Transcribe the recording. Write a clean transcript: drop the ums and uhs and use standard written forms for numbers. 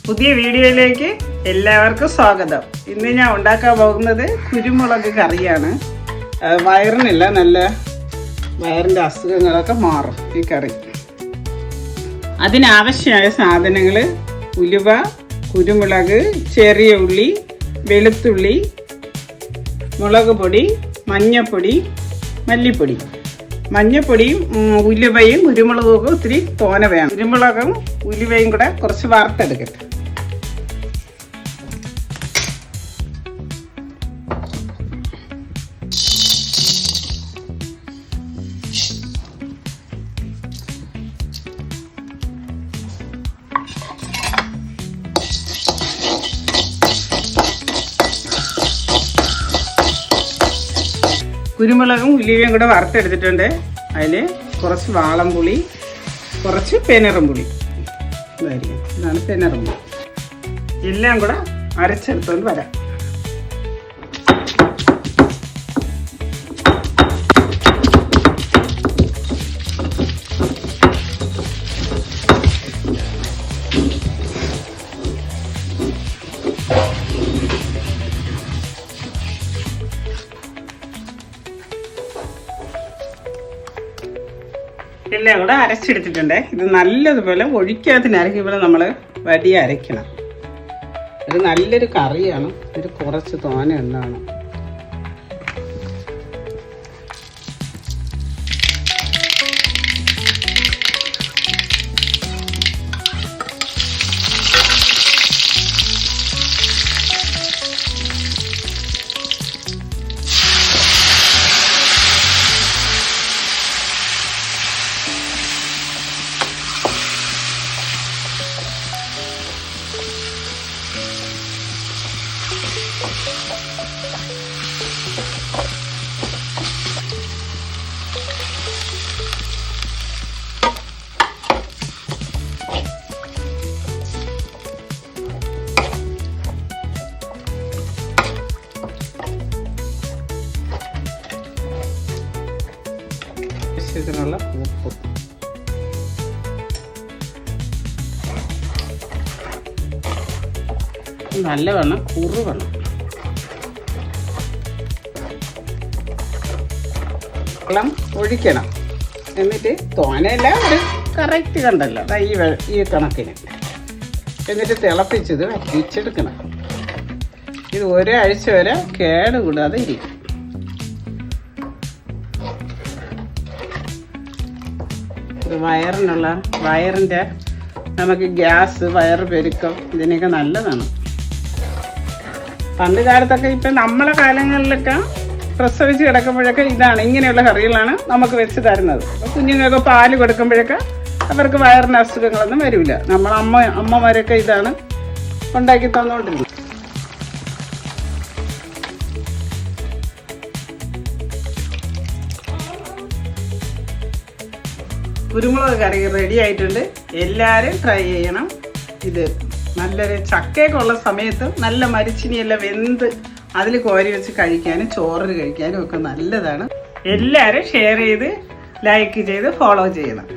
പുതിയ വീഡിയോയിലേക്ക് എല്ലാവർക്കും സ്വാഗതം. ഇന്ന് ഞാൻ ഉണ്ടാക്കാൻ പോകുന്നത് കുരുമുളക് കറിയാണ്. വയറിനില്ല, നല്ല വയറിൻ്റെ അസുഖങ്ങളൊക്കെ മാറും ഈ കറി. അതിനാവശ്യമായ സാധനങ്ങൾ: ഉലുവ, കുരുമുളക്, ചെറിയ ഉള്ളി, വെളുത്തുള്ളി, മുളക് പൊടി, മഞ്ഞൾപ്പൊടി, മല്ലിപ്പൊടി. മഞ്ഞൾപ്പൊടിയും ഉലുവയും കുരുമുളകും ഒക്കെ ഒത്തിരി തോന വേണം. കുരുമുളകും ഉലുവയും കൂടെ കുറച്ച് വറുത്തെടുക്കട്ടെ. കുരുമുളകും ഉലുവയും കൂടെ വറുത്തെടുത്തിട്ടുണ്ട്. അതിൽ കുറച്ച് വാളംപുളി, കുറച്ച് പെനറുംപുളി, ഇതാണ് പെനറുംപുളി. എല്ലാം കൂടെ അരച്ചെടുത്തുകൊണ്ട് വരാം. എല്ലാം കൂടെ അരച്ചെടുത്തിട്ടുണ്ട്. ഇത് നല്ലതുപോലെ ഒഴിക്കാത്തിന് അരക്കുമ്പോൾ നമ്മൾ വടിയ അരയ്ക്കണം. ഇത് നല്ലൊരു കറിയാണ്. ഇത് കുറച്ച് തോന എണ്ണാണ്. ഇതിനുള്ള ഉപ്പ്, നല്ലവണ്ണം കുറുവണം. വെള്ളം ഒഴിക്കണം. എന്നിട്ട് തോനയല്ല, ഒരു കറക്റ്റ് കണ്ടല്ലോ ഈ കണക്കിന്. എന്നിട്ട് തിളപ്പിച്ചത് വറ്റിച്ചെടുക്കണം. ഇത് ഒരാഴ്ച വരെ കേടുകൂടാതെ ഇരിക്കും. വയറിൻ്റെ നമുക്ക് ഗ്യാസ്, വയറ് പെരുക്കം, ഇതിനൊക്കെ നല്ലതാണ്. പണ്ട് കാലത്തൊക്കെ, ഇപ്പം നമ്മളെ കാലങ്ങളിലൊക്കെ പ്രസവിച്ച് കിടക്കുമ്പോഴൊക്കെ ഇതാണ്, ഇങ്ങനെയുള്ള കറികളാണ് നമുക്ക് വെച്ച് തരുന്നത്. കുഞ്ഞുങ്ങൾക്ക് പാല് കൊടുക്കുമ്പോഴൊക്കെ അവർക്ക് വയറിന് അസുഖങ്ങളൊന്നും വരില്ല. അമ്മമാരൊക്കെ ഇതാണ് ഉണ്ടാക്കി തന്നുകൊണ്ടിരുന്നത്. കുരുമുളക് കറി റെഡി ആയിട്ടുണ്ട്. എല്ലാവരും ട്രൈ ചെയ്യണം. ഇത് നല്ലൊരു ചക്കയൊക്കെ ഉള്ള സമയത്ത് നല്ല മരിച്ചിനിയെല്ലാം വെന്ത് അതിൽ കോരി വെച്ച് കഴിക്കാനും ചോറിന് കഴിക്കാനും ഒക്കെ നല്ലതാണ്. എല്ലാവരും ഷെയർ ചെയ്ത്, ലൈക്ക് ചെയ്ത്, ഫോളോ ചെയ്യണം.